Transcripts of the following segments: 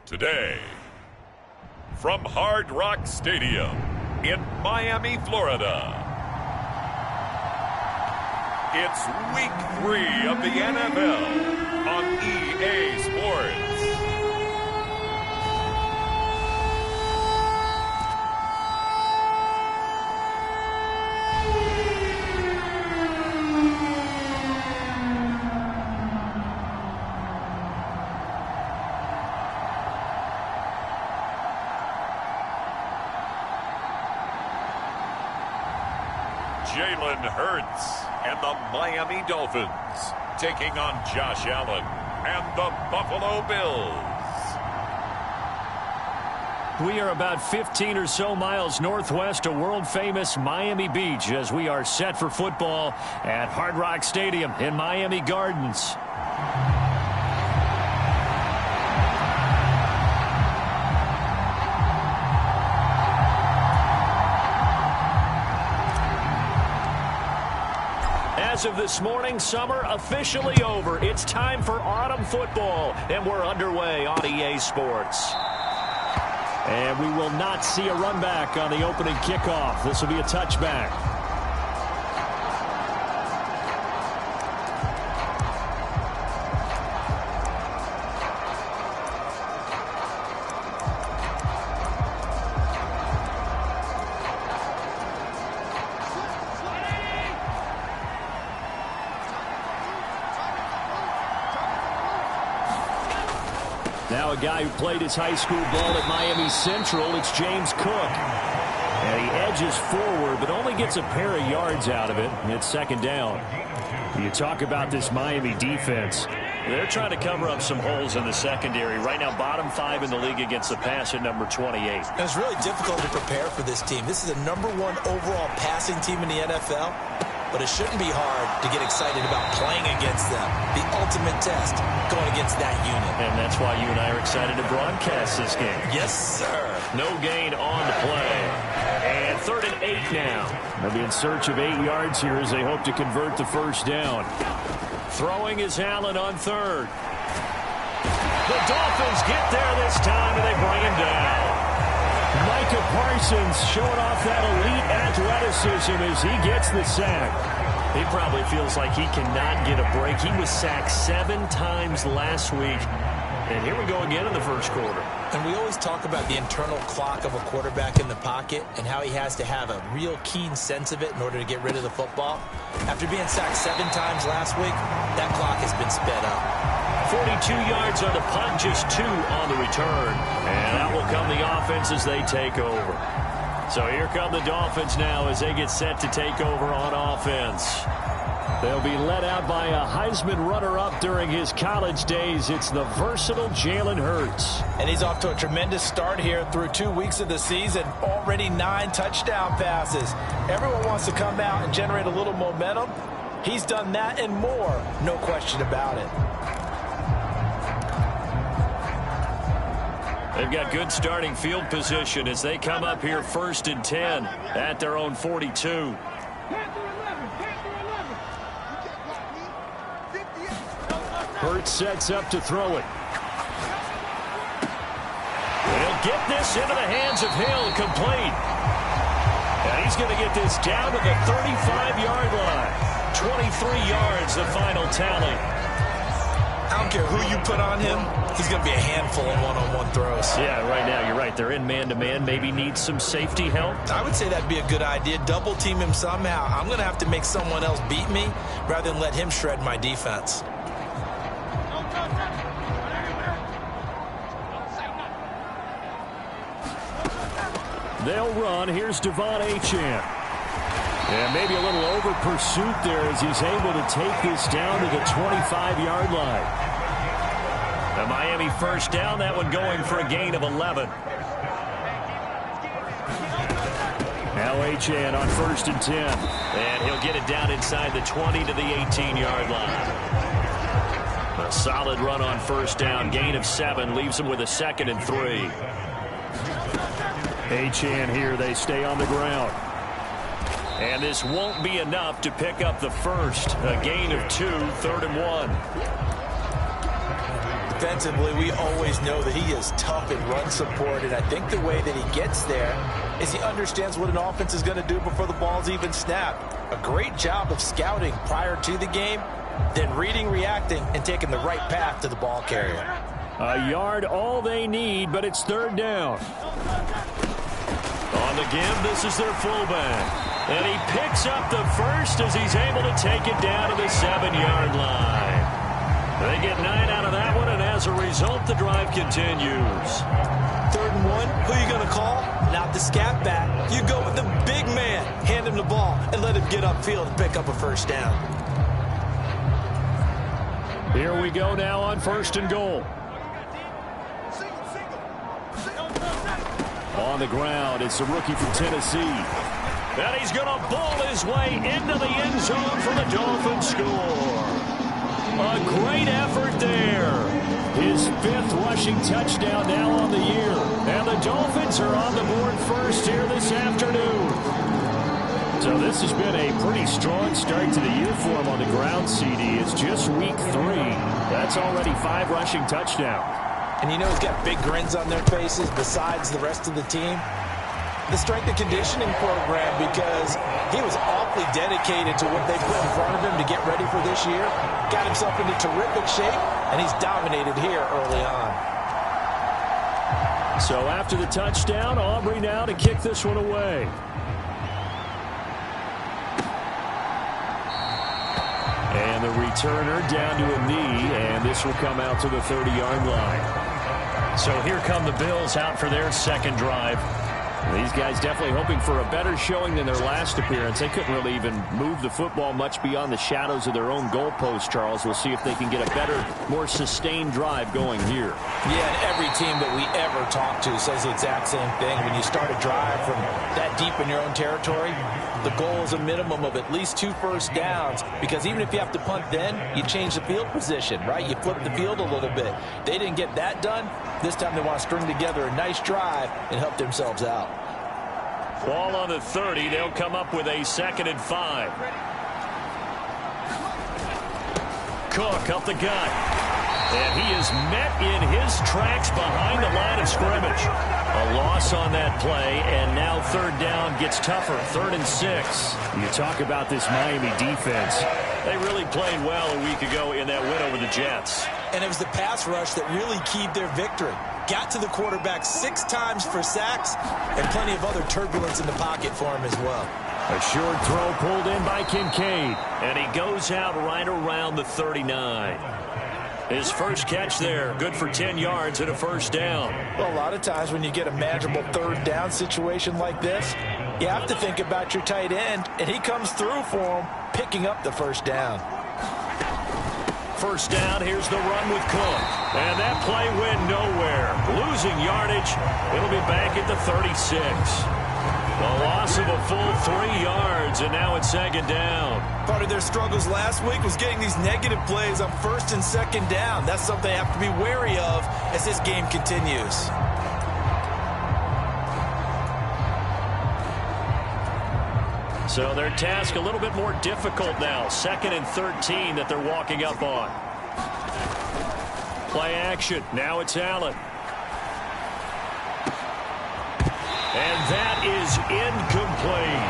Today, from Hard Rock Stadium in Miami, Florida, it's Week 3 of the NFL on EA Sports. Jalen Hurts and the Miami Dolphins taking on Josh Allen and the Buffalo Bills. We are about 15 or so miles northwest of world-famous Miami Beach as we are set for football at Hard Rock Stadium in Miami Gardens. As of this morning, summer officially over. It's time for autumn football, and we're underway on EA Sports. And we will not see a run back on the opening kickoff. This will be a touchback. Now a guy who played his high school ball at Miami Central, it's James Cook. And he edges forward, but only gets a pair of yards out of it. It's second down. You talk about this Miami defense. They're trying to cover up some holes in the secondary. Right now, bottom 5 in the league against the pass at number 28. And it's really difficult to prepare for this team. This is the #1 overall passing team in the NFL. But it shouldn't be hard to get excited about playing against them. The ultimate test, going against that unit. And that's why you and I are excited to broadcast this game. Yes, sir. No gain on the play. And 3rd and 8 now. They'll be in search of 8 yards here as they hope to convert the first down. Throwing is Allen on 3rd. The Dolphins get there this time, and they bring him down. Micah Parsons showing off that elite athleticism as he gets the sack. He probably feels like he cannot get a break. He was sacked 7 times last week. And here we go again in the first quarter. And we always talk about the internal clock of a quarterback in the pocket and how he has to have a real keen sense of it in order to get rid of the football. After being sacked 7 times last week, that clock has been sped up. 42 yards on the punt, just 2 on the return. And that will come the offense as they take over. So here come the Dolphins now as they get set to take over on offense. They'll be led out by a Heisman runner-up during his college days. It's the versatile Jalen Hurts. And he's off to a tremendous start here through 2 weeks of the season. Already 9 touchdown passes. Everyone wants to come out and generate a little momentum. He's done that and more, no question about it. They've got good starting field position as they come up here 1st and 10 at their own 42. Hurts sets up to throw it. He'll get this into the hands of Hill, complete. And he's going to get this down to the 35-yard line. 23 yards, the final tally. I don't care who you put on him, he's going to be a handful in one-on-one throws. Yeah, right now, you're right. They're in man-to-man. Maybe needs some safety help. I would say that'd be a good idea. Double team him somehow. I'm going to have to make someone else beat me rather than let him shred my defense. They'll run. Here's Devon Achane. And maybe a little over pursuit there as he's able to take this down to the 25-yard line. The Miami first down, that one going for a gain of 11. Now Achane on 1st and 10. And he'll get it down inside the 20 to the 18-yard line. A solid run on first down, gain of 7, leaves him with a 2nd and 3. Achane here, they stay on the ground. And this won't be enough to pick up the first. A gain of 2, 3rd and 1. defensively, we always know that he is tough in run support, and I think the way that he gets there is he understands what an offense is going to do before the ball's even snapped. A great job of scouting prior to the game, then reading, reacting, and taking the right path to the ball carrier. A yard all they need, but it's third down. On the give, this is their fullback. And he picks up the first as he's able to take it down to the 7-yard line. They get 9 out of that one, and as a result, the drive continues. 3rd and 1, who are you going to call? Not the scat back. You go with the big man. Hand him the ball and let him get upfield and pick up a first down. Here we go now on 1st and goal. On the ground, it's the rookie from Tennessee. And he's going to ball his way into the end zone for the Dolphins score. A great effort there. His 5th rushing touchdown now on the year. And the Dolphins are on the board first here this afternoon. So this has been a pretty strong start to the year for him on the ground, CD. It's just week 3. That's already 5 rushing touchdowns. And you know he's got big grins on their faces besides the rest of the team. The strength and conditioning program, because he was awfully dedicated to what they put in front of him to get ready for this year. Got himself into terrific shape, and he's dominated here early on. So after the touchdown, Aubrey now to kick this one away. And the returner down to a knee, and this will come out to the 30-yard line. So here come the Bills out for their second drive. These guys definitely hoping for a better showing than their last appearance. They couldn't really even move the football much beyond the shadows of their own goalpost, Charles. We'll see if they can get a better, more sustained drive going here. Yeah, and every team that we ever talk to says the exact same thing. When you start a drive from that deep in your own territory, the goal is a minimum of at least 2 first downs, because even if you have to punt then, you change the field position, right? You flip the field a little bit. They didn't get that done. This time they want to string together a nice drive and help themselves out. Ball on the 30. They'll come up with a 2nd and 5. Cook up the gut. And he is met in his tracks behind the line of scrimmage. A loss on that play, and now 3rd down gets tougher. 3rd and 6. You talk about this Miami defense. They really played well a week ago in that win over the Jets. And it was the pass rush that really keyed their victory. Got to the quarterback 6 times for sacks, and plenty of other turbulence in the pocket for him as well. A short throw pulled in by Kincaid, and he goes out right around the 39. His first catch there, good for 10 yards and a first down. Well, a lot of times when you get a manageable 3rd down situation like this, you have to think about your tight end, and he comes through for him, picking up the first down. First down, here's the run with Cook. And that play went nowhere. Losing yardage. It'll be back at the 36. A loss of a full 3 yards, and now it's 2nd down. Part of their struggles last week was getting these negative plays on 1st and 2nd down. That's something they have to be wary of as this game continues. So their task a little bit more difficult now. 2nd and 13 that they're walking up on. Play action. Now it's Allen. And that is incomplete.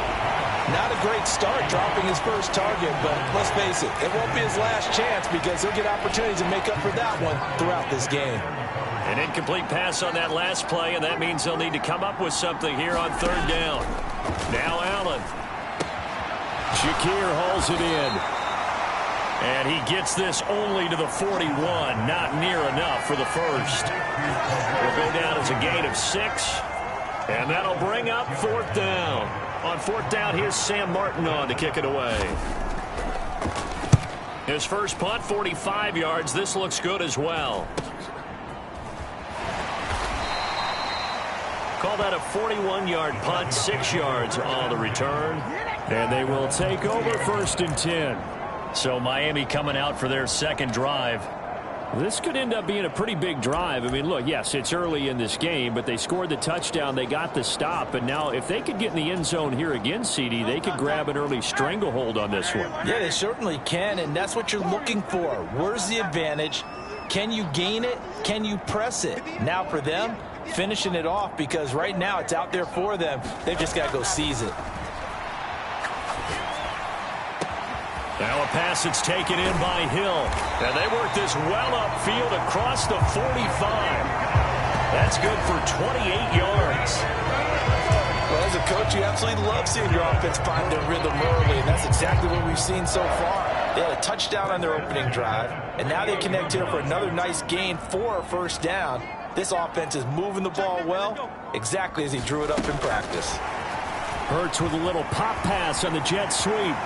Not a great start dropping his first target, but let's face it, it won't be his last chance because he'll get opportunities to make up for that one throughout this game. An incomplete pass on that last play, and that means they'll need to come up with something here on 3rd down. Now Allen. Shakir hauls it in. And he gets this only to the 41. Not near enough for the first. Will go down as a gain of 6. And that'll bring up 4th down. On 4th down, here's Sam Martin on to kick it away. His first punt, 45 yards. This looks good as well. Call that a 41-yard punt, 6 yards on the return. And they will take over 1st and 10. So Miami coming out for their second drive. This could end up being a pretty big drive. I mean, look, yes, it's early in this game, but they scored the touchdown. They got the stop. And now if they could get in the end zone here again, CD, they could grab an early stranglehold on this one. Yeah, they certainly can, and that's what you're looking for. Where's the advantage? Can you gain it? Can you press it? Now for them, finishing it off, because right now it's out there for them. They've just got to go seize it. Now a pass that's taken in by Hill. And they work this well upfield across the 45. That's good for 28 yards. Well, as a coach, you absolutely love seeing your offense find their rhythm early, and that's exactly what we've seen so far. They had a touchdown on their opening drive, and now they connect here for another nice gain for a first down. This offense is moving the ball well, exactly as he drew it up in practice. Hurts with a little pop pass on the jet sweep.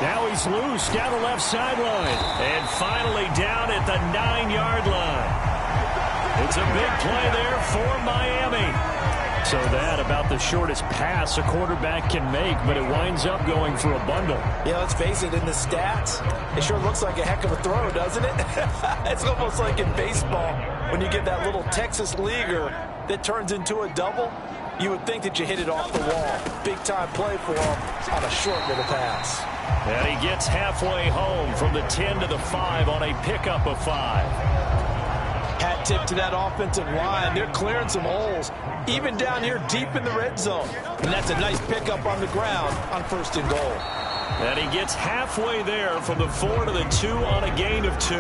Now he's loose down the left sideline. And finally down at the 9-yard line. It's a big play there for Miami. So that about the shortest pass a quarterback can make, but it winds up going for a bundle. Yeah, let's face it, in the stats, it sure looks like a heck of a throw, doesn't it? It's almost like in baseball when you get that little Texas leaguer that turns into a double. You would think that you hit it off the wall. Big-time play for him on a short little pass. And he gets halfway home from the 10 to the 5 on a pickup of 5. Hat tip to that offensive line. They're clearing some holes, even down here deep in the red zone. And that's a nice pickup on the ground on 1st and goal. And he gets halfway there from the 4 to the 2 on a gain of 2.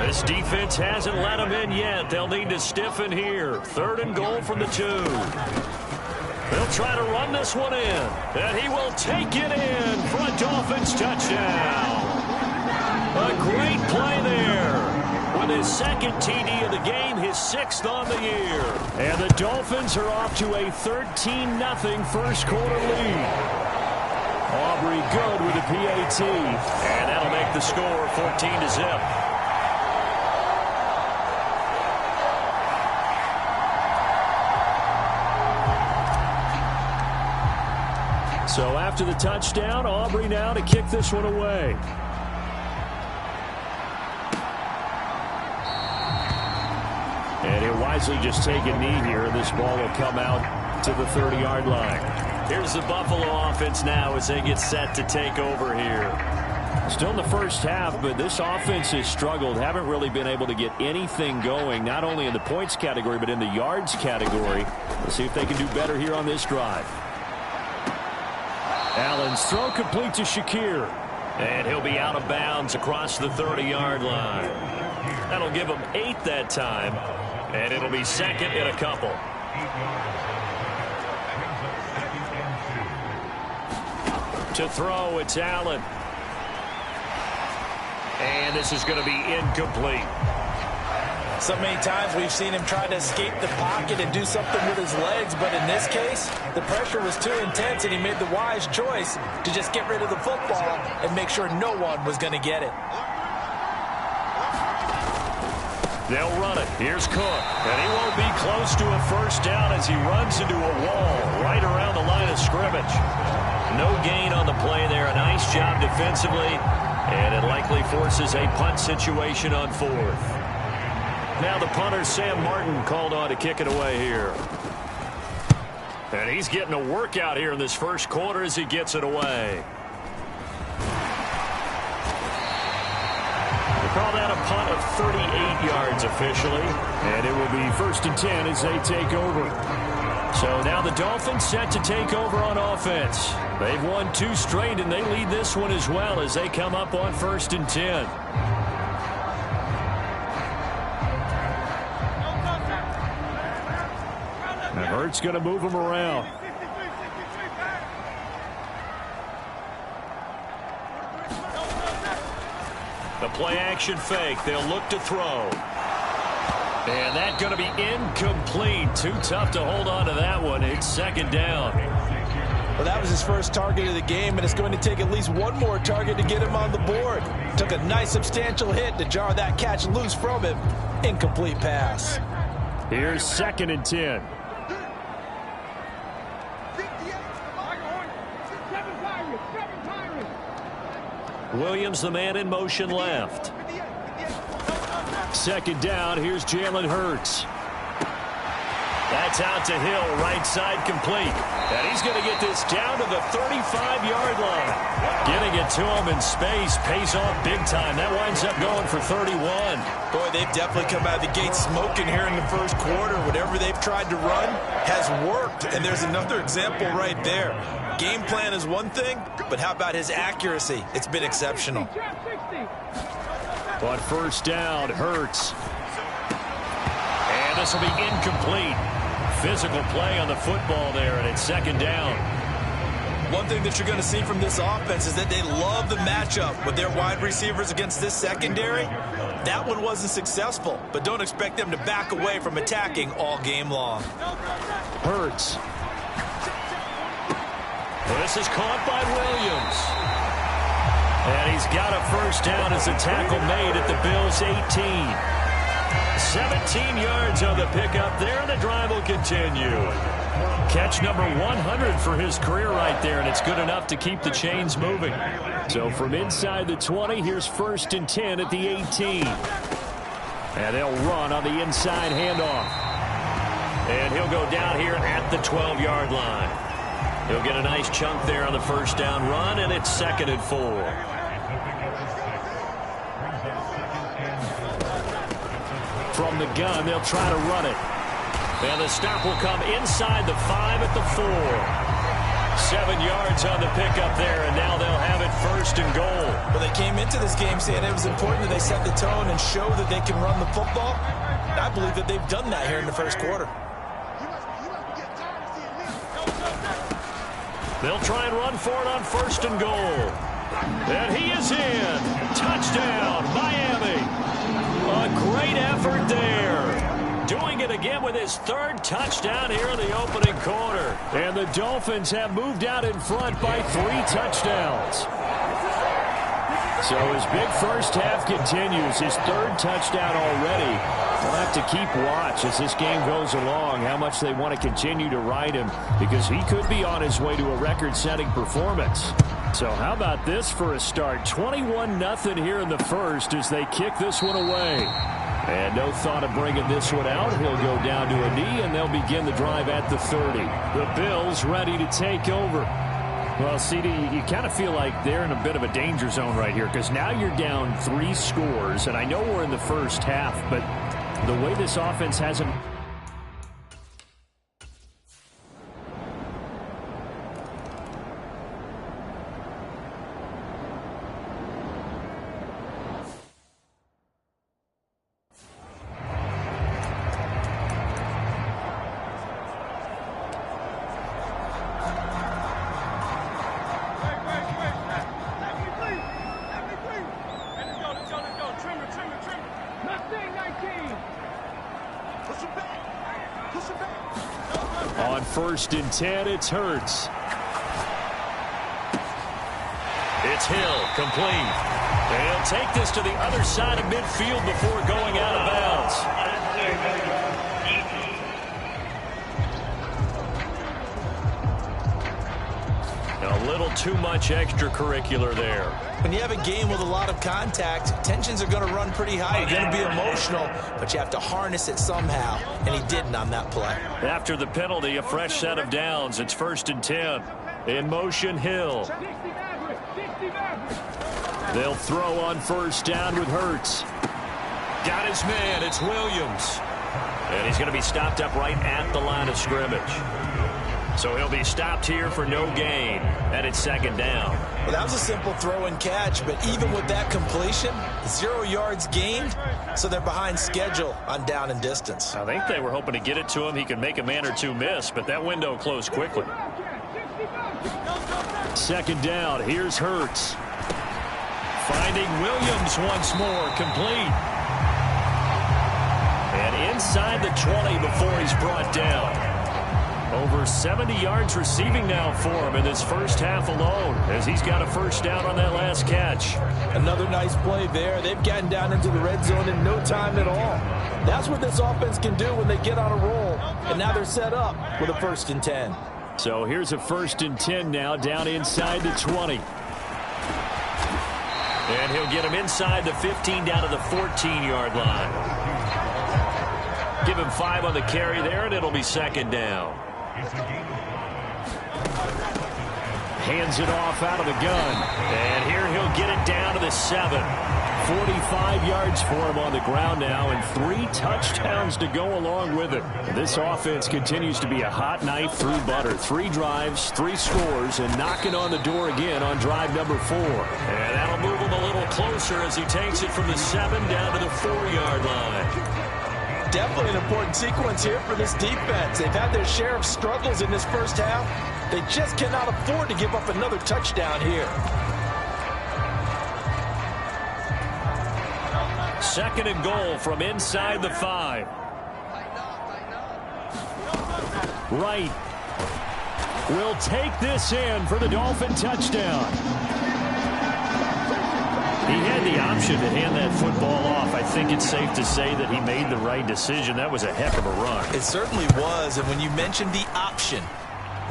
This defense hasn't let him in yet. They'll need to stiffen here. 3rd and goal from the 2. They'll try to run this one in. And he will take it in for a Dolphins touchdown. A great play there. With his 2nd TD of the game, his 6th on the year. And the Dolphins are off to a 13-0 first quarter lead. Aubrey good with the PAT. And that'll make the score 14-0. So after the touchdown, Aubrey now to kick this one away. And he'll wisely just take a knee here. This ball will come out to the 30-yard line. Here's the Buffalo offense now as they get set to take over here. Still in the first half, but this offense has struggled. Haven't really been able to get anything going, not only in the points category, but in the yards category. Let's see if they can do better here on this drive. Allen's throw complete to Shakir. And he'll be out of bounds across the 30-yard line. That'll give him 8 that time. And it'll be 2nd and a couple. To throw, it's Allen. And this is going to be incomplete. So many times we've seen him try to escape the pocket and do something with his legs, but in this case, the pressure was too intense and he made the wise choice to just get rid of the football and make sure no one was going to get it. They'll run it. Here's Cook. And he won't be close to a first down as he runs into a wall right around the line of scrimmage. No gain on the play there. A nice job defensively. And it likely forces a punt situation on 4th. Now the punter, Sam Martin, called on to kick it away here. And he's getting a workout here in this first quarter as he gets it away. Call that a punt of 38 yards officially. And it will be 1st and 10 as they take over. So now the Dolphins set to take over on offense. They've won 2 straight, and they lead this one as well as they come up on 1st and 10. And Hurts going to move him around. The play action fake. They'll look to throw. And that's going to be incomplete. Too tough to hold on to that one. It's 2nd down. Well, that was his first target of the game, and it's going to take at least one more target to get him on the board. Took a nice substantial hit to jar that catch loose from him. Incomplete pass. Here's 2nd and 10. Williams, the man in motion left. 2nd down. Here's Jalen Hurts. That's out to Hill, right side complete. And he's going to get this down to the 35-yard line. Getting it to him in space pays off big time. That winds up going for 31. Boy, they've definitely come out of the gate smoking here in the first quarter. Whatever they've tried to run has worked. And there's another example right there. Game plan is one thing, but how about his accuracy? It's been exceptional. On first down, Hurts. And this will be incomplete. Physical play on the football there, and it's second down. One thing that you're going to see from this offense is that they love the matchup with their wide receivers against this secondary. That one wasn't successful, but don't expect them to back away from attacking all game long. Hurts. This is caught by Williams. And he's got a first down as a tackle made at the Bills' 18. 17 yards on the pickup there, and the drive will continue. Catch number 100 for his career right there, and it's good enough to keep the chains moving. So from inside the 20, here's first and 10 at the 18. And they'll run on the inside handoff. And he'll go down here at the 12-yard line. He'll get a nice chunk there on the first down run, and it's 2nd and 4. From the gun, they'll try to run it. And the stop will come inside the 5 at the 4. 7 yards on the pickup there, and now they'll have it first and goal. Well, they came into this game saying it was important that they set the tone and show that they can run the football. And I believe that they've done that here in the first quarter. They'll try and run for it on first and goal. And he is in. Touchdown, Miami. A great effort there. Doing it again with his 3rd touchdown here in the opening quarter. And the Dolphins have moved out in front by 3 touchdowns. So his big first half continues. His 3rd touchdown already. We'll have to keep watch as this game goes along, how much they want to continue to ride him, because he could be on his way to a record-setting performance. So how about this for a start? 21-0 here in the first as they kick this one away. And no thought of bringing this one out. He'll go down to a knee, and they'll begin the drive at the 30. The Bills ready to take over. Well, CD, you kind of feel like they're in a bit of a danger zone right here, because now you're down 3 scores, and I know we're in the first half, but the way this offense hasn't... On first and 10, it's Hurts. It's Hill, complete. They'll take this to the other side of midfield before going out of bounds. A little too much extracurricular there. When you have a game with a lot of contact, tensions are going to run pretty high. You're going to be emotional, but you have to harness it somehow, and he didn't on that play. After the penalty, a fresh set of downs. It's first and 10. In motion, Hill. They'll throw on first down with Hurts. Got his man. It's Williams. And he's going to be stopped up right at the line of scrimmage. So he'll be stopped here for no gain, and it's second down. Well, that was a simple throw and catch, but even with that completion, 0 yards gained, so they're behind schedule on down and distance. I think they were hoping to get it to him. He could make a man or two miss, but that window closed quickly. Second down, here's Hurts. Finding Williams once more, complete. And inside the 20 before he's brought down. Over 70 yards receiving now for him in this first half alone, as he's got a first down on that last catch. Another nice play there. They've gotten down into the red zone in no time at all. That's what this offense can do when they get on a roll. And now they're set up with a first and 10. So here's a first and 10 now, down inside the 20. And he'll get him inside the 15 down to the 14-yard line. Give him 5 on the carry there, and it'll be second down. Hands it off out of the gun. And here he'll get it down to the 7. 45 yards for him on the ground now, and 3 touchdowns to go along with it. This offense continues to be a hot knife through butter. 3 drives, 3 scores, and knocking on the door again on drive number 4. And that'll move him a little closer as he takes it from the 7 down to the 4-yard line. Definitely an important sequence here for this defense. They've had their share of struggles in this first half. They just cannot afford to give up another touchdown here. Second and goal from inside the 5. Wright will take this in for the Dolphin touchdown. He had the option to hand that football off. I think it's safe to say that he made the right decision. That was a heck of a run. It certainly was, and when you mentioned the option,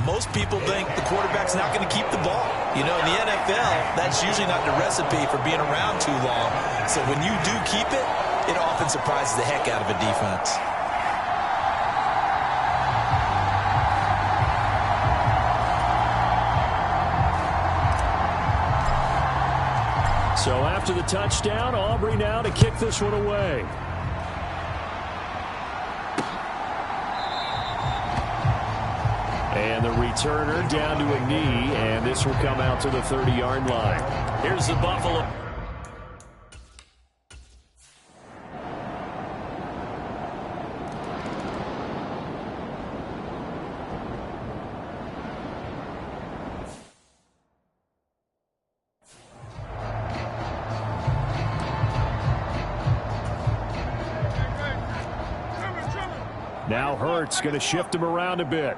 most people think the quarterback's not going to keep the ball. You know, in the NFL, that's usually not the recipe for being around too long. So when you do keep it, it often surprises the heck out of a defense. So after the touchdown, Aubrey now to kick this one away. And the returner down to a knee, and this will come out to the 30-yard line. Here's the Buffalo. Now Hurts going to shift him around a bit.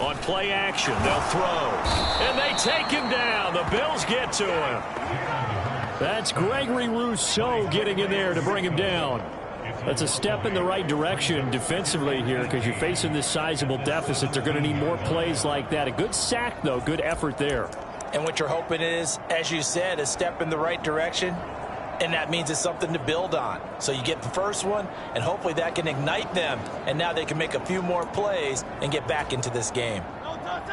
On play action, they'll throw. And they take him down. The Bills get to him. That's Gregory Rousseau getting in there to bring him down. That's a step in the right direction defensively here because you're facing this sizable deficit. They're going to need more plays like that. A good sack, though. Good effort there. And what you're hoping is, as you said, a step in the right direction. And that means it's something to build on. So you get the first one, and hopefully that can ignite them. And now they can make a few more plays and get back into this game.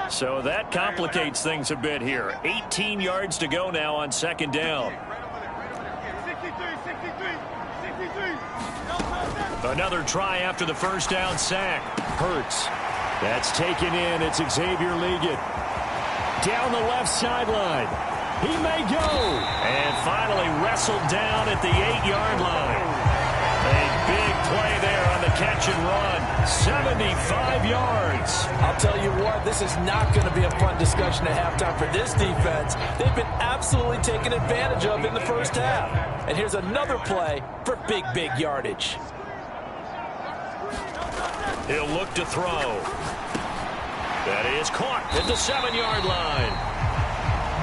So that complicates things a bit here. 18 yards to go now on second down. Another try after the first down sack. Hurts. That's taken in. It's Xavier Leggett. Down the left sideline. He may go. And finally wrestled down at the 8-yard line. A big play there on the catch and run. 75 yards. I'll tell you what, this is not going to be a fun discussion at halftime for this defense. They've been absolutely taken advantage of in the first half. And here's another play for big, big yardage. He'll look to throw. That is caught at the 7-yard line.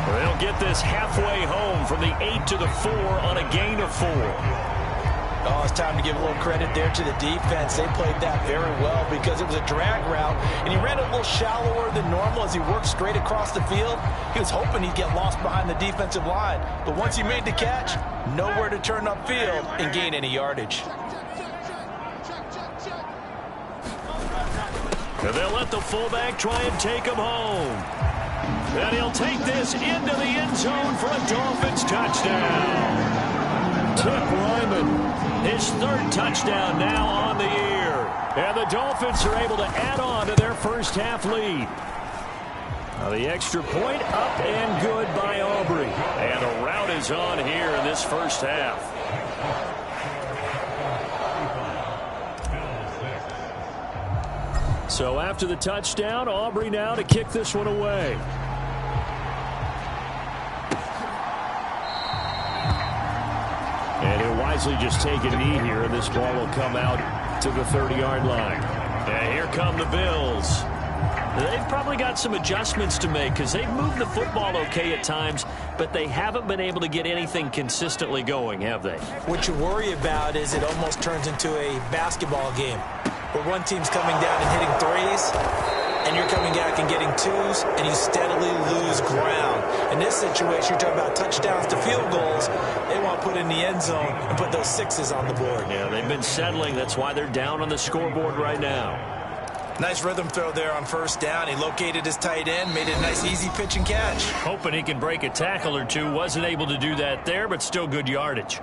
They'll get this halfway home from the 8 to the 4 on a gain of 4. Oh, it's time to give a little credit there to the defense. They played that very well because it was a drag route, and he ran a little shallower than normal as he worked straight across the field. He was hoping he'd get lost behind the defensive line, but once he made the catch, nowhere to turn upfield and gain any yardage. And they'll let the fullback try and take him home. And he'll take this into the end zone for a Dolphins touchdown. Tip Ryman, his 3rd touchdown now on the year. And the Dolphins are able to add on to their first half lead. Now the extra point up and good by Aubrey. And the rout is on here in this first half. So after the touchdown, Aubrey now to kick this one away. And he'll wisely just take a knee here, and this ball will come out to the 30-yard line. And here come the Bills. They've probably got some adjustments to make because they've moved the football okay at times, but they haven't been able to get anything consistently going, have they? What you worry about is it almost turns into a basketball game where one team's coming down and hitting threes, and you're coming back and getting twos, and you steadily lose ground. In this situation, you're talking about touchdowns to field goals. They want to put in the end zone and put those sixes on the board. Yeah, they've been settling. That's why they're down on the scoreboard right now. Nice rhythm throw there on first down. He located his tight end, made it a nice easy pitch and catch. Hoping he can break a tackle or two. Wasn't able to do that there, but still good yardage.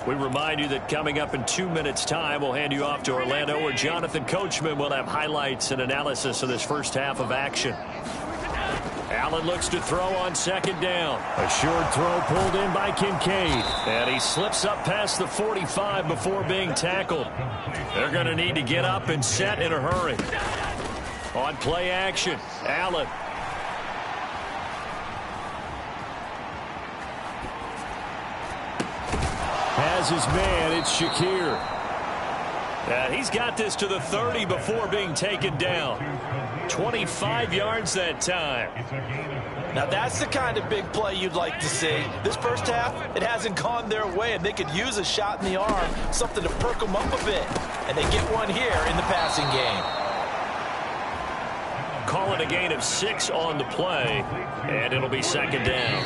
We remind you that coming up in 2 minutes' time, we'll hand you off to Orlando, where Jonathan Coachman will have highlights and analysis of this first half of action. Allen looks to throw on second down. A short throw pulled in by Kincaid. And he slips up past the 45 before being tackled. They're going to need to get up and set in a hurry. On play action, Allen. Has his man, it's Shakir. He's got this to the 30 before being taken down. 25 yards that time. Now that's the kind of big play you'd like to see. This first half, it hasn't gone their way, and they could use a shot in the arm, something to perk them up a bit. And they get one here in the passing game. Call it a gain of 6 on the play, and it'll be second down.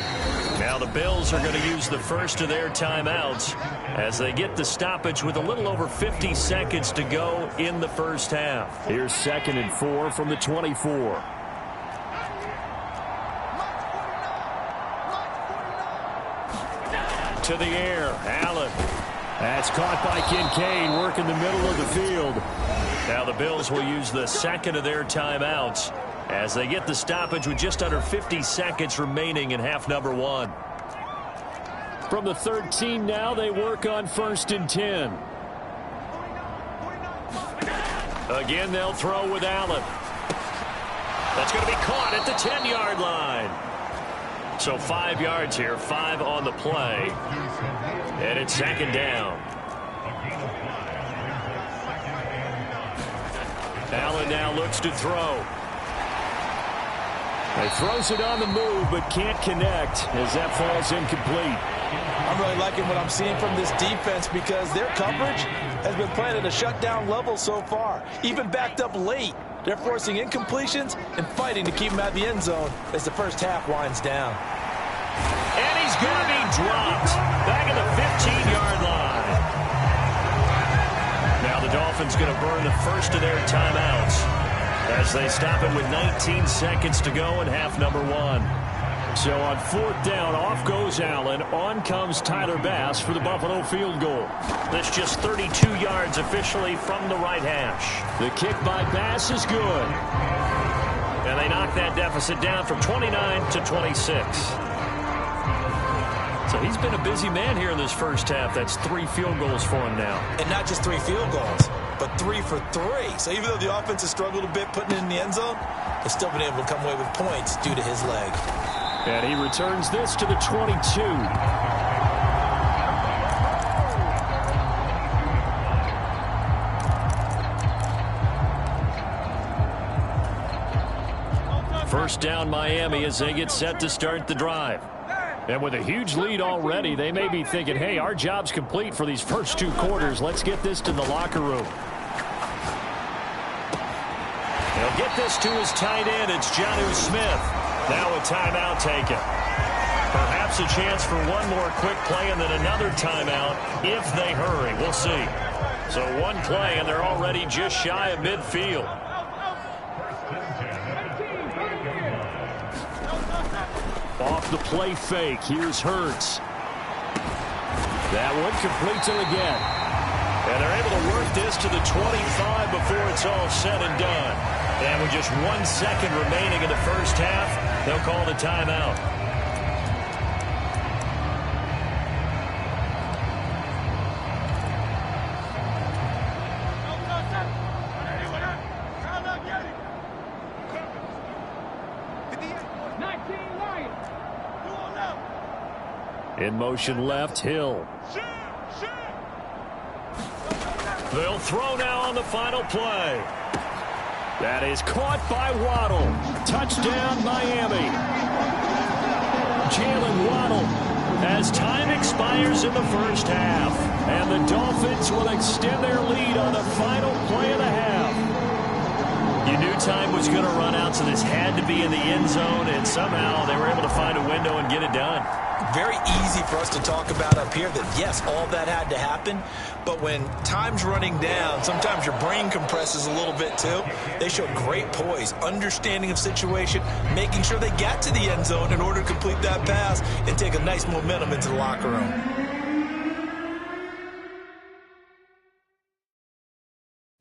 Now the Bills are going to use the first of their timeouts as they get the stoppage with a little over 50 seconds to go in the first half. Here's 2nd and 4 from the 24. To the air, Allen. That's caught by Kincaid, working the middle of the field. Now the Bills will use the second of their timeouts as they get the stoppage with just under 50 seconds remaining in half number 1. From the 13 now, they work on 1st and 10. Again, they'll throw with Allen. That's going to be caught at the 10-yard line. So 5 yards here, 5 on the play. And it's second down. Allen now looks to throw. He throws it on the move, but can't connect as that falls incomplete. I'm really liking what I'm seeing from this defense because their coverage has been playing at a shutdown level so far. Even backed up late, they're forcing incompletions and fighting to keep them at the end zone as the first half winds down. And he's going to be dropped back at the 15-yard line. Now the Dolphins going to burn the first of their timeouts as they stop it with 19 seconds to go in half number 1. So on 4th down, off goes Allen. On comes Tyler Bass for the Buffalo field goal. That's just 32 yards officially from the right hash. The kick by Bass is good. And they knock that deficit down from 29 to 26. So he's been a busy man here in this first half. That's 3 field goals for him now. And not just 3 field goals, but 3 for 3. So even though the offense has struggled a bit putting it in the end zone, they've still been able to come away with points due to his leg. And he returns this to the 22. First down Miami as they get set to start the drive. And with a huge lead already, they may be thinking, hey, our job's complete for these first 2 quarters. Let's get this to the locker room. He'll get this to his tight end. It's Jonnu Smith. Now a timeout taken. Perhaps a chance for one more quick play and then another timeout if they hurry. We'll see. So 1 play, and they're already just shy of midfield. Off the play fake. Here's Hurts. That one completes him again. And they're able to work this to the 25 before it's all said and done. And with just 1 second remaining in the first half, they'll call the timeout. In motion left, Hill. They'll throw now on the final play. That is caught by Waddle. Touchdown, Miami. Jalen Waddle as time expires in the first half. And the Dolphins will extend their lead on the final play of the half. You knew time was going to run out, so this had to be in the end zone, and somehow they were able to find a window and get it done. Very easy for us to talk about up here that, yes, all that had to happen. But when time's running down, sometimes your brain compresses a little bit too. They showed great poise, understanding of situation, making sure they got to the end zone in order to complete that pass and take a nice momentum into the locker room.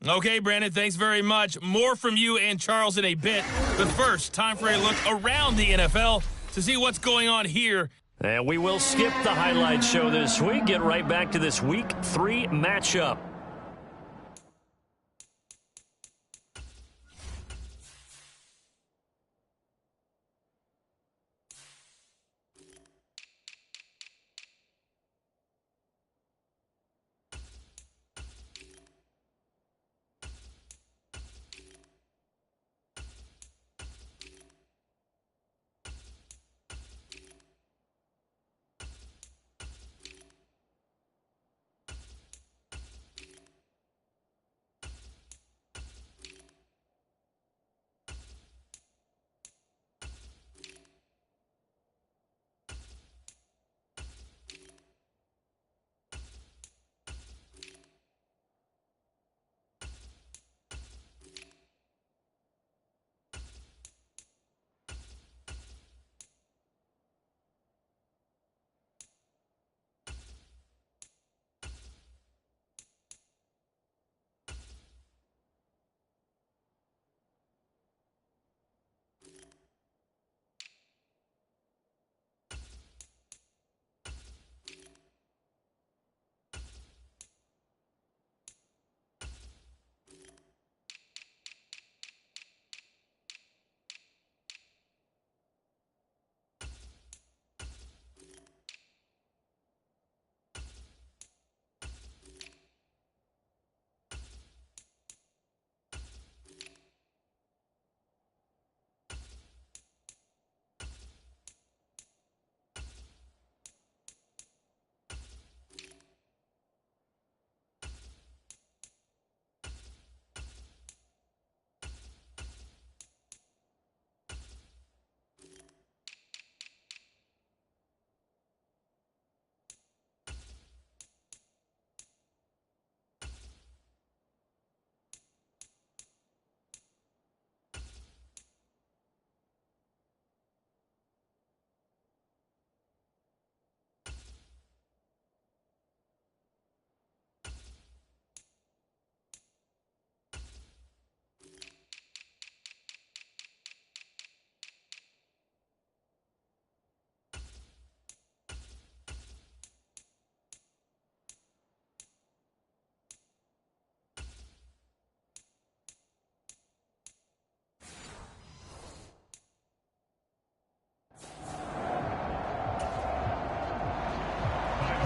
Okay, Brandon, thanks very much. More from you and Charles in a bit. But first, time for a look around the NFL to see what's going on here. And we will skip the highlight show this week. Get right back to this Week 3 matchup.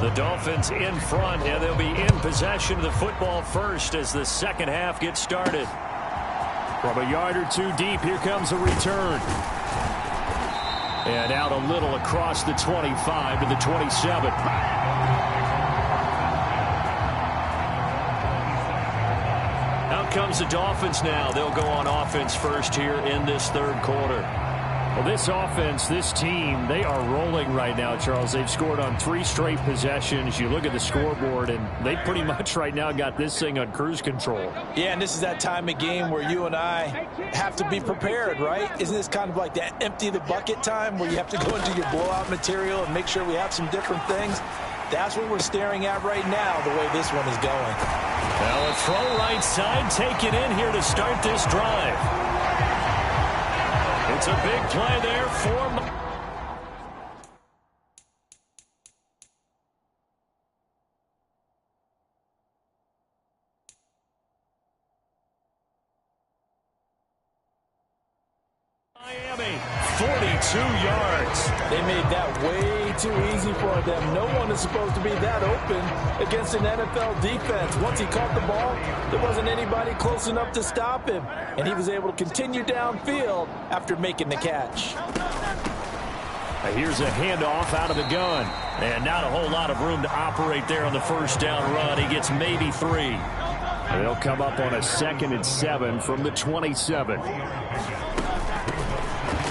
The Dolphins in front, and they'll be in possession of the football first as the second half gets started. From a yard or two deep, here comes a return. And out a little across the 25 to the 27. Out comes the Dolphins now. They'll go on offense first here in this third quarter. Well, this offense, this team, they are rolling right now, Charles. They've scored on 3 straight possessions. You look at the scoreboard, and they pretty much right now got this thing on cruise control. Yeah, and this is that time of game where you and I have to be prepared, right? Isn't this kind of like that empty the bucket time where you have to go into your blowout material and make sure we have some different things? That's what we're staring at right now, the way this one is going. Now a throw right side, take it in here to start this drive. It's a big play there for Miami. 42 yards. They made that way too easy for them. No one is supposed to be that open against an NFL defense. Once he caught the ball, there wasn't anybody close enough to stop him. And he was able to continue downfield after making the catch. Here's a handoff out of the gun. And not a whole lot of room to operate there on the first down run. He gets maybe 3. They'll come up on a 2nd and 7 from the 27.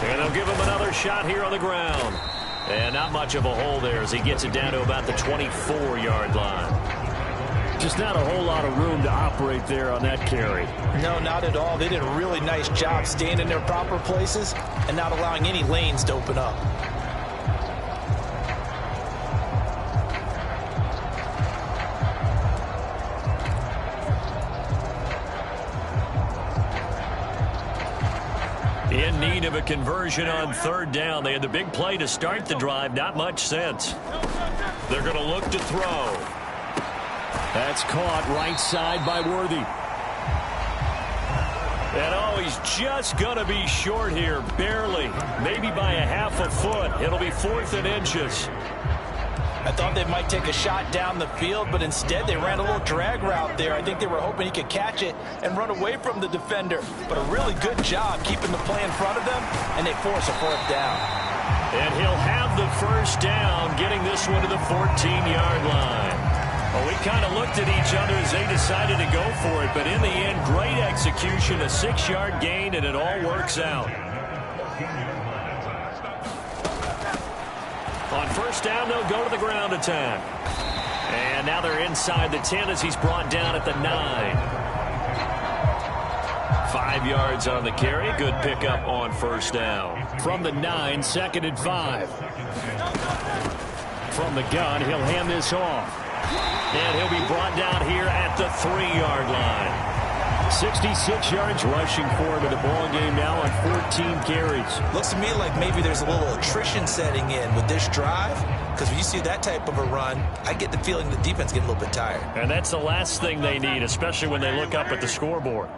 And they'll give him another shot here on the ground. And not much of a hole there as he gets it down to about the 24-yard line. Just not a whole lot of room to operate there on that carry. No, not at all. They did a really nice job staying in their proper places and not allowing any lanes to open up. In need of a conversion on third down. They had the big play to start the drive. Not much sense. They're going to look to throw. That's caught right side by Worthy. And oh, he's just going to be short here. Barely. Maybe by a half a foot. It'll be 4th and inches. I thought they might take a shot down the field, but instead they ran a little drag route there. I think they were hoping he could catch it and run away from the defender. But a really good job keeping the play in front of them, and they force a 4th down. And he'll have the first down, getting this one to the 14-yard line. Well, we kind of looked at each other as they decided to go for it, but in the end, great execution, a 6-yard gain, and it all works out. On first down, they'll go to the ground attack. And now they're inside the 10 as he's brought down at the 9. 5 yards on the carry. Good pickup on first down. From the 9, 2nd and 5. From the gun, he'll hand this off. And he'll be brought down here at the 3-yard line. 66 yards rushing for him in the ball game now on 14 carries. Looks to me like maybe there's a little attrition setting in with this drive, because when you see that type of a run, I get the feeling the defense get a little bit tired. And that's the last thing they need, especially when they look up at the scoreboard.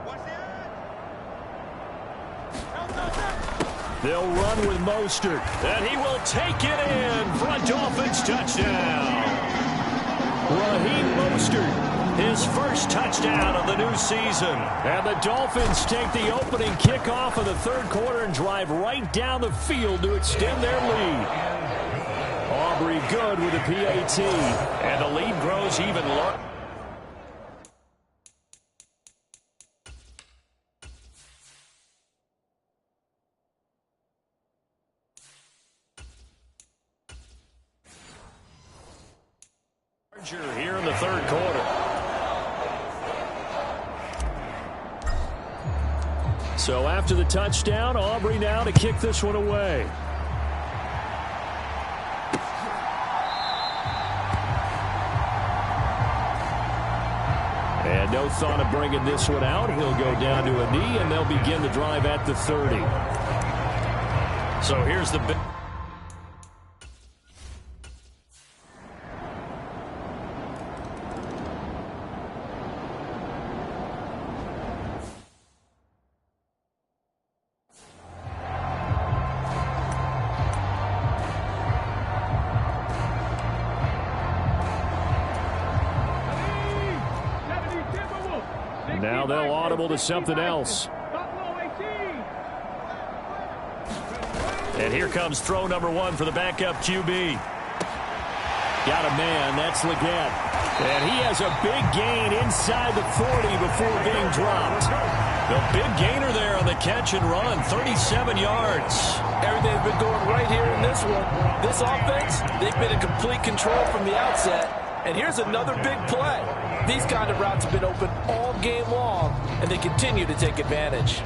They'll run with Mostert, and he will take it in for a Dolphins touchdown. Raheem Mostert. His first touchdown of the new season. And the Dolphins take the opening kickoff of the third quarter and drive right down the field to extend their lead. Aubrey good with a PAT. And the lead grows even larger. Here in the third quarter. So after the touchdown, Aubrey now to kick this one away. And no thought of bringing this one out. He'll go down to a knee, and they'll begin the drive at the 30. So here's the big. Now they'll audible to something else. And here comes throw number 1 for the backup QB. Got a man. That's Leggett. And he has a big gain inside the 40 before being dropped. The big gainer there on the catch and run, 37 yards. Everything's been going right here in this one. This offense, they've been in complete control from the outset. And here's another big play. These kind of routes have been open all game long, and they continue to take advantage.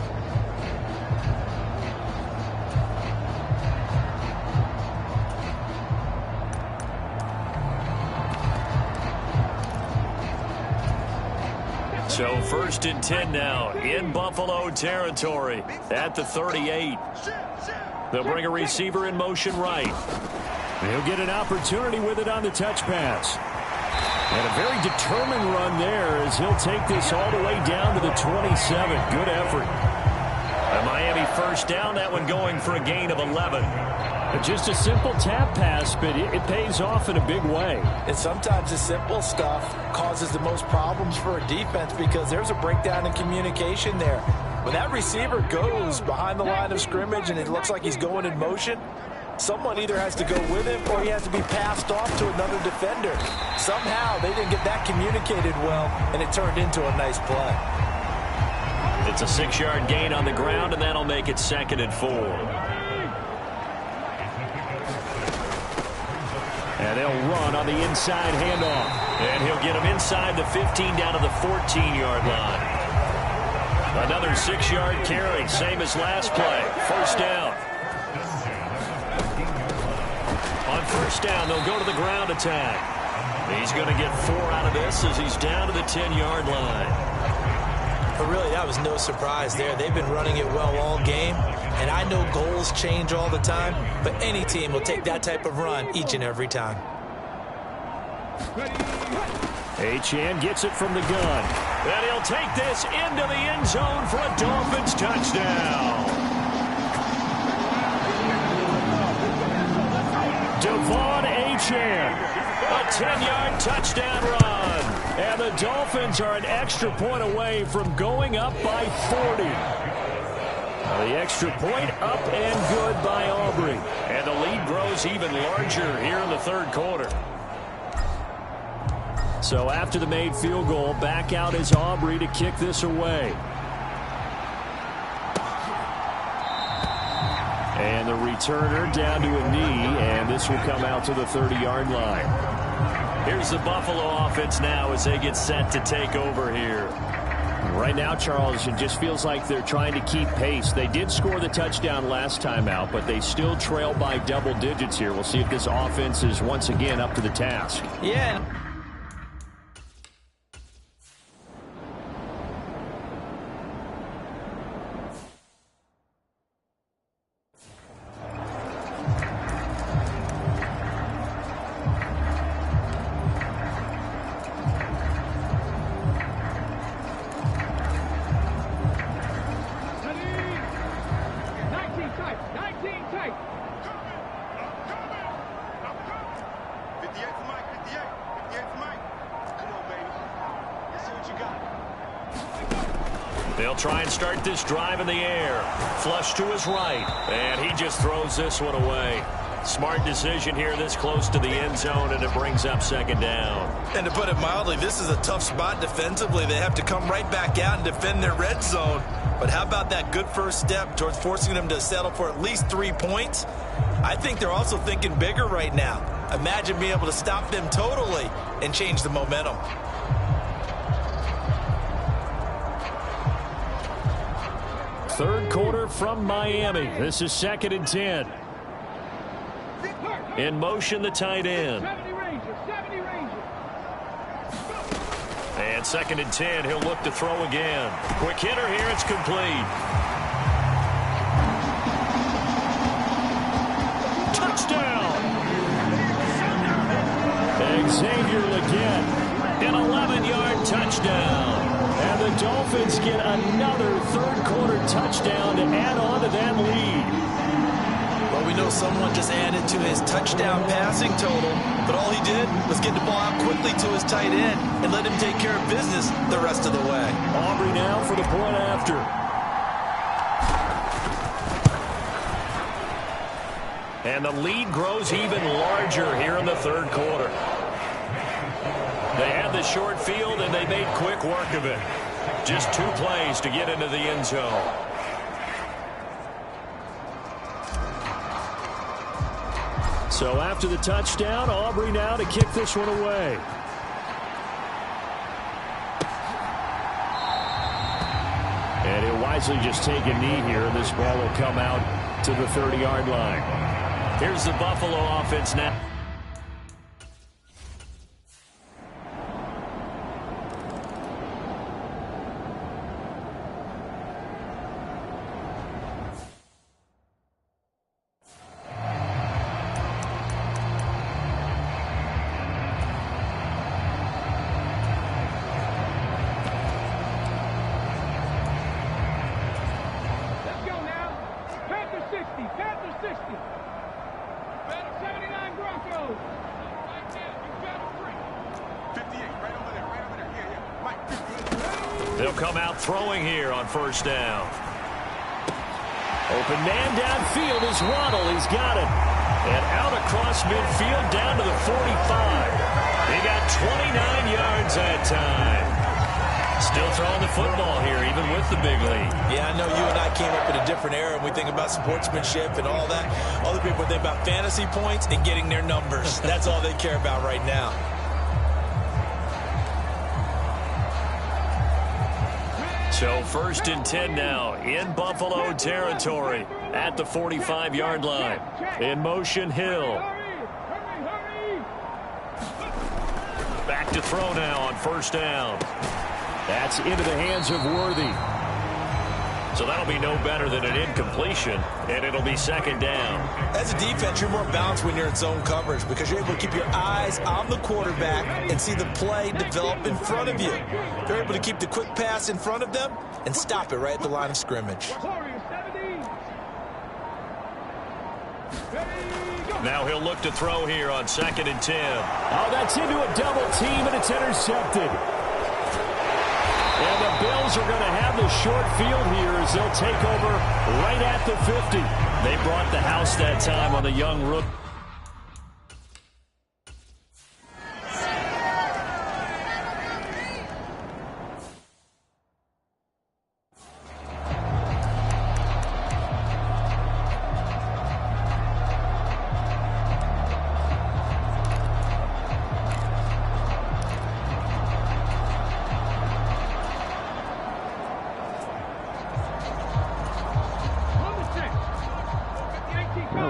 So 1st and 10 now in Buffalo territory at the 38. They'll bring a receiver in motion right. He'll get an opportunity with it on the touch pass. And a very determined run there as he'll take this all the way down to the 27. Good effort. A Miami first down, that one going for a gain of 11. Just a simple tap pass, but it pays off in a big way. And sometimes the simple stuff causes the most problems for a defense because there's a breakdown in communication there. When that receiver goes behind the line of scrimmage and it looks like he's going in motion, someone either has to go with him or he has to be passed off to another defender. Somehow they didn't get that communicated well, and it turned into a nice play. It's a 6-yard gain on the ground, and that'll make it 2nd and 4. And they'll run on the inside handoff. And he'll get him inside the 15 down to the 14-yard line. Another 6-yard carry, same as last play. First down. On first down, they'll go to the ground attack. He's going to get 4 out of this as he's down to the 10-yard line. But really, that was no surprise there. They've been running it well all game. And I know goals change all the time, but any team will take that type of run each and every time. Achane gets it from the gun. And he'll take this into the end zone for a Dolphins touchdown. Devon Achane, a 10-yard touchdown run. And the Dolphins are an extra point away from going up by 40. The extra point up and good by Aubrey. And the lead grows even larger here in the third quarter. So after the made field goal, back out is Aubrey to kick this away. And the returner down to a knee, and this will come out to the 30-yard line. Here's the Buffalo offense now as they get set to take over here. Right now, Charles, it just feels like they're trying to keep pace. They did score the touchdown last time out, but they still trail by double digits here. We'll see if this offense is once again up to the task. Yeah. They'll try and start this drive in the air. Flush to his right. And he just throws this one away. Smart decision here this close to the end zone, and it brings up second down. And to put it mildly, this is a tough spot defensively. They have to come right back out and defend their red zone. But how about that good first step towards forcing them to settle for at least 3 points? I think they're also thinking bigger right now. Imagine being able to stop them totally and change the momentum. Third quarter from Miami. This is 2nd and 10. In motion, the tight end. And 2nd and 10, he'll look to throw again. Quick hitter here, it's complete. Touchdown! Xavier Legette, an 11-yard touchdown. And the Dolphins get another third-quarter touchdown to add on to that lead. Well, we know someone just added to his touchdown passing total, but all he did was get the ball out quickly to his tight end and let him take care of business the rest of the way. Aubrey now for the point after. And the lead grows even larger here in the third quarter. They had the short field, and they made quick work of it. Just 2 plays to get into the end zone. So after the touchdown, Aubrey now to kick this one away. And he'll wisely just take a knee here, and this ball will come out to the 30-yard line. Here's the Buffalo offense now. They'll come out throwing here on first down. Open man downfield is Waddle. He's got it. And out across midfield down to the 45. He got 29 yards that time. Still throwing the football here, even with the big lead. Yeah, I know you and I came up in a different era, and we think about sportsmanship and all that. Other people think about fantasy points and getting their numbers. That's all they care about right now. So 1st and 10 now in Buffalo territory at the 45-yard line. In motion, Hill. Back to throw now on 1st down. That's into the hands of Worthy. So that'll be no better than an incompletion, and it'll be 2nd down. As a defense, you're more balanced when you're in zone coverage because you're able to keep your eyes on the quarterback and see the play develop in front of you. You're able to keep the quick pass in front of them and stop it right at the line of scrimmage. Now he'll look to throw here on 2nd and 10. Oh, that's into a double team, and it's intercepted. And the Bills are going to have the short field here as they'll take over right at the 50. They brought the house that time on the young rook.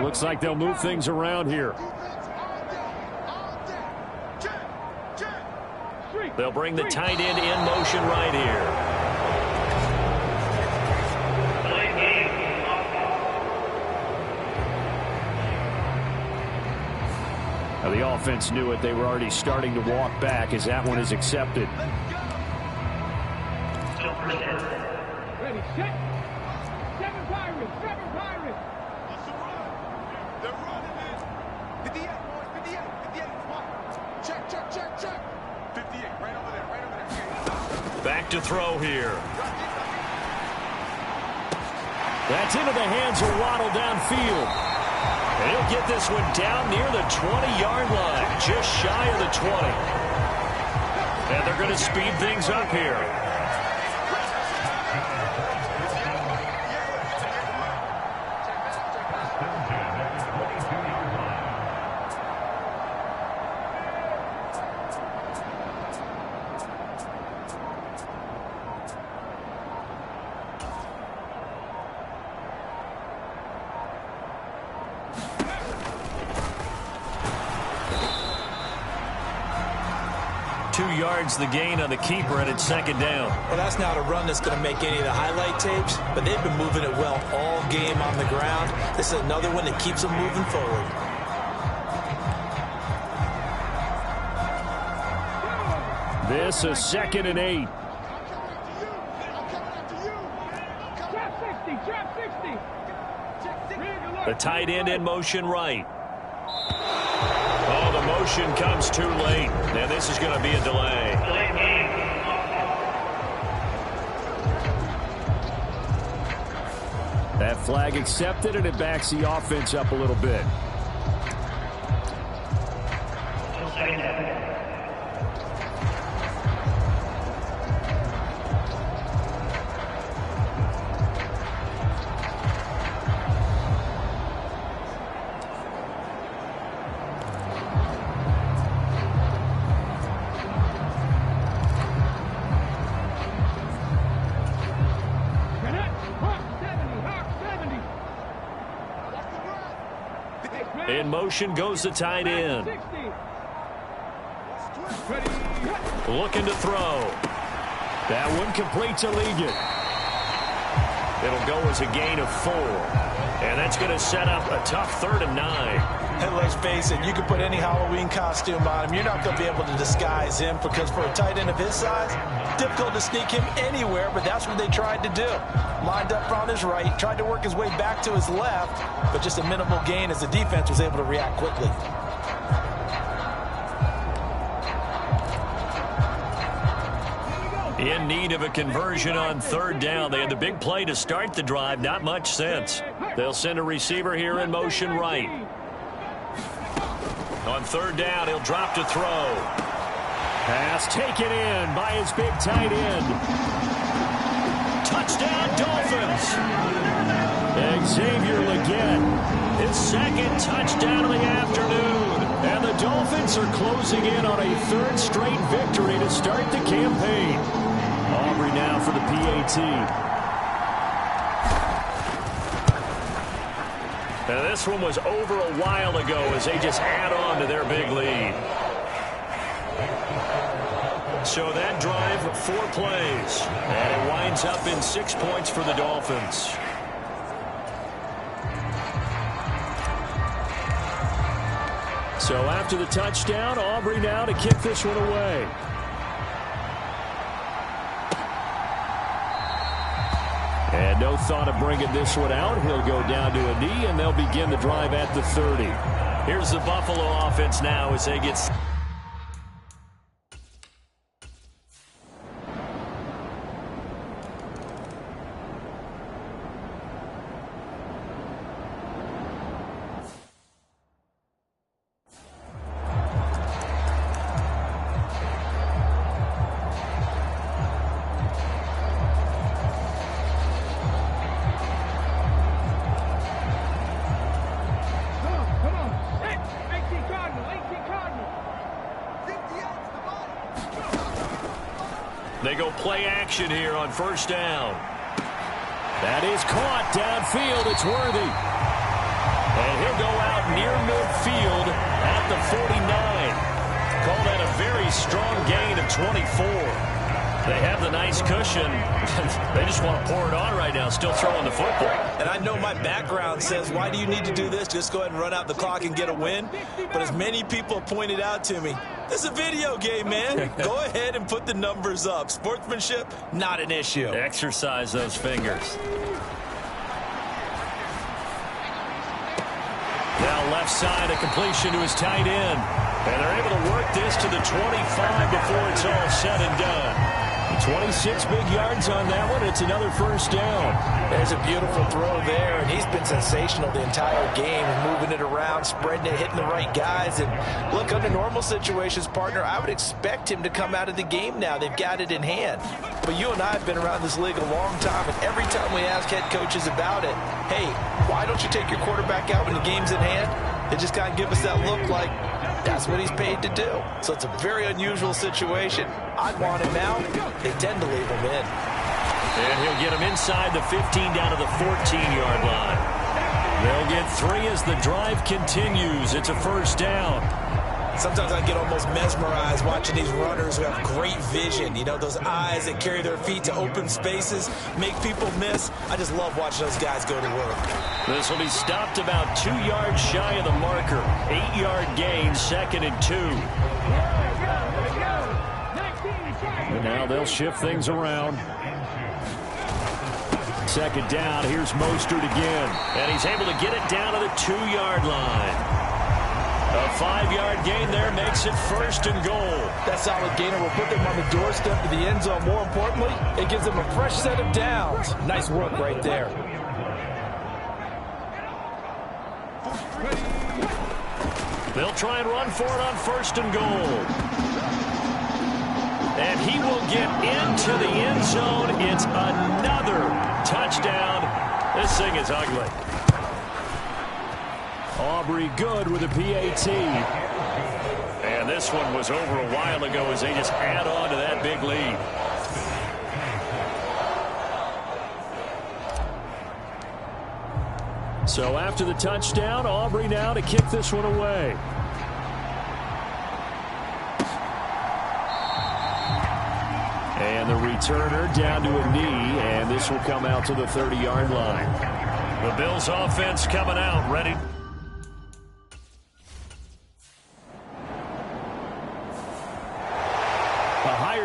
Looks like they'll move things around here. They'll bring the tight end in motion right here. Now the offense knew it. They were already starting to walk back as that one is accepted. Ready, set. 7 Pirates, 7 Pirates. They're running it. 58, boys, 58, 58. Check, check, check, check. 58, right over there, right over there. Back to throw here. That's into the hands of Waddle downfield. And he'll get this one down near the 20-yard line, just shy of the 20. And they're going to speed things up here. The gain on the keeper, and it's 2nd down. Well, that's not a run that's going to make any of the highlight tapes, but they've been moving it well all game on the ground. This is another one that keeps them moving forward. This is 2nd and 8. The tight end in motion right. Oh, the motion comes too late. Now this is going to be a delay. That flag accepted, and it backs the offense up a little bit. In motion goes the tight end. Looking to throw. That one completes a Leggett. It'll go as a gain of 4. And that's going to set up a tough 3rd and 9. And let's face it, you can put any Halloween costume on him. You're not going to be able to disguise him because for a tight end of his size, difficult to sneak him anywhere, but that's what they tried to do. Lined up on his right, tried to work his way back to his left, but just a minimal gain as the defense was able to react quickly. In need of a conversion on 3rd down. They had the big play to start the drive. Not much sense. They'll send a receiver here in motion right. On 3rd down, he'll drop to throw. Pass taken in by his big tight end. Touchdown, Dolphins. second touchdown of the afternoon. And the Dolphins are closing in on a third straight victory to start the campaign. Aubrey now for the PAT. Now this one was over a while ago as they just add on to their big lead. So that drive, 4 plays. And it winds up in 6 points for the Dolphins. So after the touchdown, Aubrey now to kick this one away. And no thought of bringing this one out. He'll go down to a knee, and they'll begin the drive at the 30. Here's the Buffalo offense now as they get... They go play action here on first down. That is caught downfield. It's Worthy. And he'll go out near midfield at the 49. Call that a very strong gain of 24. They have the nice cushion. They just want to pour it on right now, still throwing the football. And I know my background says, why do you need to do this? Just go ahead and run out the clock and get a win. But as many people have pointed out to me, this is a video game, man. Go ahead and put the numbers up. Sportsmanship, not an issue. Exercise those fingers. Now left side, a completion to his tight end. And they're able to work this to the 25 before it's all said and done. 26 big yards on that one. It's another first down. There's a beautiful throw there, and he's been sensational the entire game, moving it around, spreading it, hitting the right guys. And look, under normal situations, partner, I would expect him to come out of the game now. They've got it in hand. But you and I have been around this league a long time, and every time we ask head coaches about it, hey, why don't you take your quarterback out when the game's in hand? They just kind of give us that look like that's what he's paid to do. So it's a very unusual situation. I'd want him out. They tend to leave him in. And he'll get him inside the 15 down to the 14-yard line. They'll get 3 as the drive continues. It's a first down. Sometimes I get almost mesmerized watching these runners who have great vision. You know, those eyes that carry their feet to open spaces, make people miss. I just love watching those guys go to work. This will be stopped about 2 yards shy of the marker. 8-yard gain, 2nd and 2. And now they'll shift things around. 2nd down, here's Mostert again. And he's able to get it down to the 2-yard line. A 5-yard gain there makes it 1st and goal. That solid gainer will put them on the doorstep of the end zone. More importantly, it gives them a fresh set of downs. Nice work right there. They'll try and run for it on 1st and goal. And he will get into the end zone. It's another touchdown. This thing is ugly. Aubrey good with a PAT. And this one was over a while ago as they just add on to that big lead. So after the touchdown, Aubrey now to kick this one away. And the returner down to a knee, and this will come out to the 30-yard line. The Bills offense coming out, ready.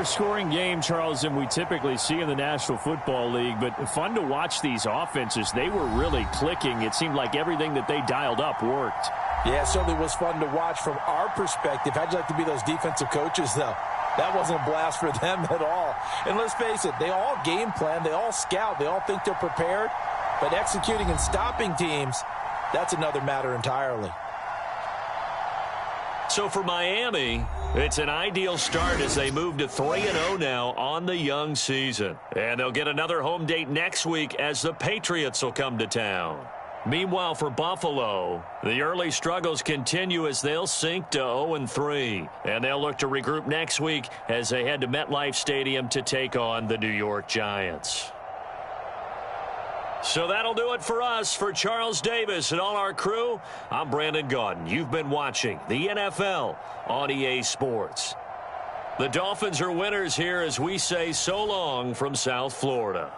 Scoring game, Charles, than we typically see in the National Football League, but fun to watch these offenses. They were really clicking. It seemed like everything that they dialed up worked. Yeah, it certainly was fun to watch from our perspective. How'd you like to be those defensive coaches, though? That wasn't a blast for them at all. And let's face it, they all game plan, they all scout, they all think they're prepared, but executing and stopping teams, that's another matter entirely. So for Miami, it's an ideal start as they move to 3-0 now on the young season. And they'll get another home date next week as the Patriots will come to town. Meanwhile, for Buffalo, the early struggles continue as they'll sink to 0-3. And they'll look to regroup next week as they head to MetLife Stadium to take on the New York Giants. So that'll do it for us. For Charles Davis and all our crew, I'm Brandon Gaudin. You've been watching the NFL on EA Sports. The Dolphins are winners here as we say so long from South Florida.